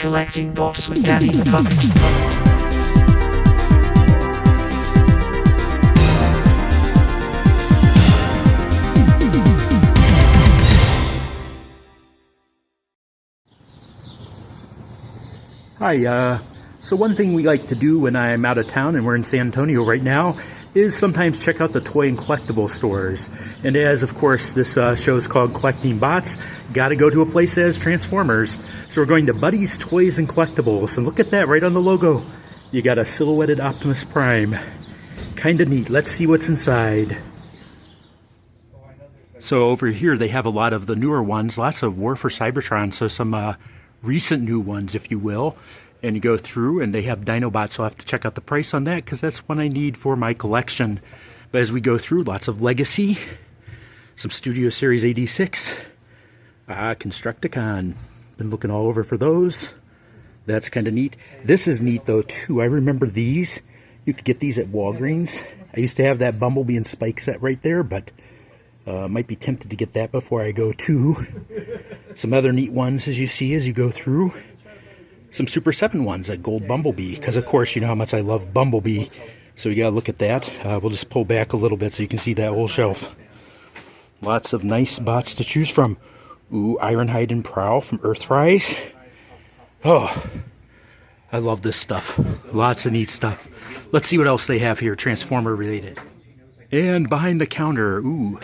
Collecting Box with Danny the Puppet. Hi, so one thing we like to do when I'm out of town, and we're in San Antonio right now, is sometimes check out the toy and collectible stores. And as, of course, this show is called Collecting Bots, gotta go to a place that has Transformers. So we're going to Buddy's Toys and Collectibles, and look at that, right on the logo. You got a silhouetted Optimus Prime. Kinda neat. Let's see what's inside. So over here they have a lot of the newer ones, lots of War for Cybertron, so some recent new ones, if you will. And you go through and they have Dinobots, so I'll have to check out the price on that because that's one I need for my collection. But as we go through, lots of Legacy, some Studio Series 86, Constructicon. Been looking all over for those. That's kind of neat. This is neat though too. I remember these. You could get these at Walgreens. I used to have that Bumblebee and Spike set right there, but might be tempted to get that before I go too. Some other neat ones as you see as you go through. Some Super 7 ones, a gold Bumblebee, because of course you know how much I love Bumblebee, so you gotta look at that. We'll just pull back a little bit so you can see that whole shelf. Lots of nice bots to choose from. Ooh, Ironhide and Prowl from Earthrise. Oh, I love this stuff. Lots of neat stuff. Let's see what else they have here, Transformer related. And behind the counter, ooh,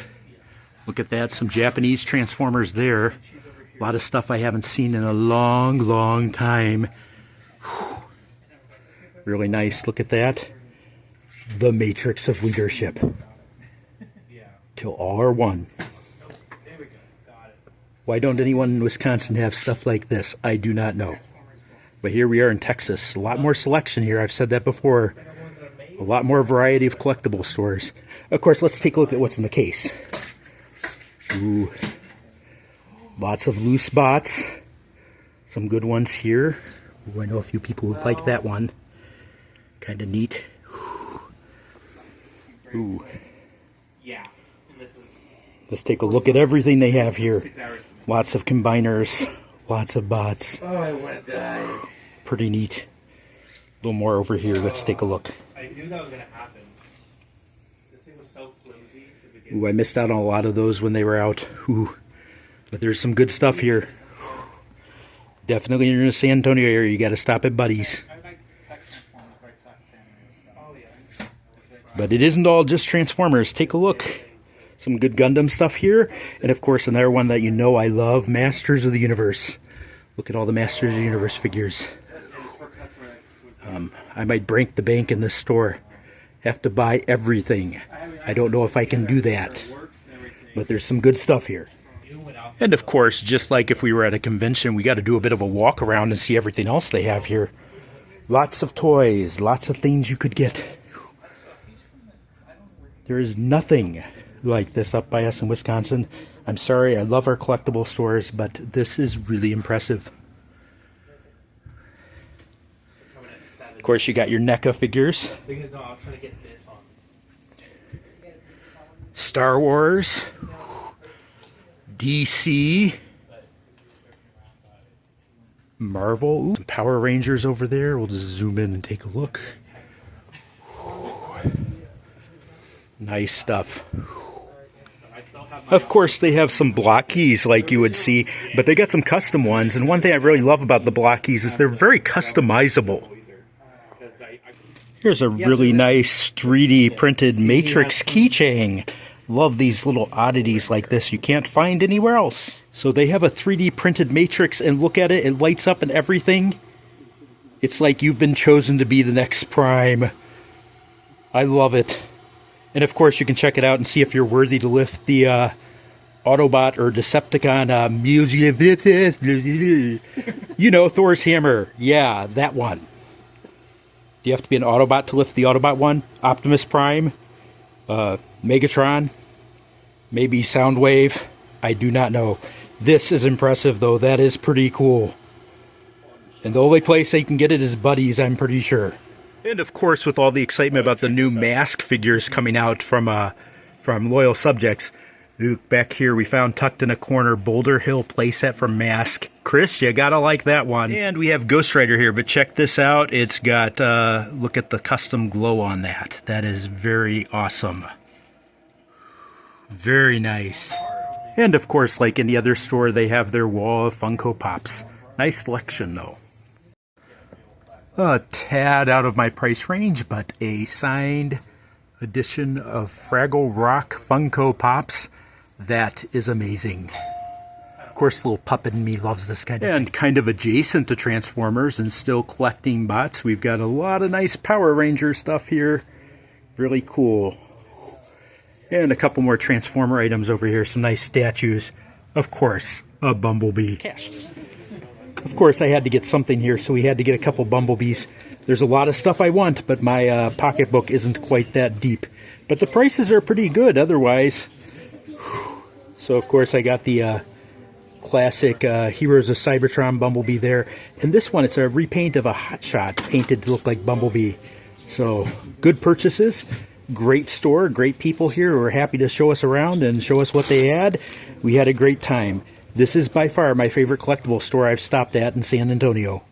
look at that, some Japanese Transformers there. A lot of stuff I haven't seen in a long, long time. Whew. Really nice. Look at that. The Matrix of Leadership. Till all are one. Why don't anyone in Wisconsin have stuff like this? I do not know. But here we are in Texas. A lot more selection here. I've said that before. A lot more variety of collectible stores. Of course, let's take a look at what's in the case. Ooh. Lots of loose bots. Some good ones here. Ooh, I know a few people would like that one. Kind of neat. Ooh. Let's take a look at everything they have here. Lots of combiners. Lots of bots. Oh, I want to die. Pretty neat. A little more over here. Let's take a look. I knew that was going to happen. This thing was so flimsy to begin with. Ooh, I missed out on a lot of those when they were out. Ooh. But there's some good stuff here. Definitely in the San Antonio area, you got to stop at Buddy's. But it isn't all just Transformers. Take a look. Some good Gundam stuff here. And of course, another one that you know I love, Masters of the Universe. Look at all the Masters of the Universe figures. I might break the bank in this store. Have to buy everything. I don't know if I can do that. But there's some good stuff here. And of course, just like if we were at a convention, we got to do a bit of a walk around and see everything else they have here. Lots of toys, lots of things you could get. There is nothing like this up by us in Wisconsin. I'm sorry, I love our collectible stores, but this is really impressive. Of course, you got your NECA figures. Star Wars. DC, Marvel, some Power Rangers over there. We'll just zoom in and take a look. Nice stuff. Of course, they have some block keys like you would see, but they got some custom ones. And one thing I really love about the block keys is they're very customizable. Here's a really nice 3D printed Matrix keychain. Love these little oddities like this. You can't find anywhere else. So they have a 3D printed Matrix, and look at it. It lights up and everything. It's like you've been chosen to be the next Prime. I love it. And of course, you can check it out and see if you're worthy to lift the Autobot or Decepticon you know, Thor's hammer. Yeah, that one. Do you have to be an Autobot to lift the Autobot one? Optimus Prime? Megatron, maybe Soundwave, I do not know. This is impressive though, that is pretty cool. And the only place they can get it is Buddy's, I'm pretty sure. And of course, with all the excitement about the new Mask figures coming out from loyal subjects, Look, back here we found tucked in a corner Boulder Hill playset from Mask. Chris, you gotta like that one. And we have Ghost Rider here, but check this out. It's got, look at the custom glow on that. That is very awesome. Very nice. And of course, like any other store, they have their wall of Funko Pops. Nice selection though. A tad out of my price range, but a signed edition of Fraggle Rock Funko Pops. That is amazing. Of course, the little puppet in me loves this kind of thing. And kind of adjacent to Transformers and still collecting bots, we've got a lot of nice Power Ranger stuff here. Really cool. And a couple more Transformer items over here. Some nice statues. Of course, a Bumblebee. Cash. Of course, I had to get something here, so we had to get a couple Bumblebees. There's a lot of stuff I want, but my pocketbook isn't quite that deep. But the prices are pretty good otherwise. So, of course, I got the classic Heroes of Cybertron Bumblebee there. And this one, it's a repaint of a Hotshot painted to look like Bumblebee. So, good purchases. Great store, great people here who are happy to show us around and show us what they had. We had a great time. This is by far my favorite collectible store I've stopped at in San Antonio.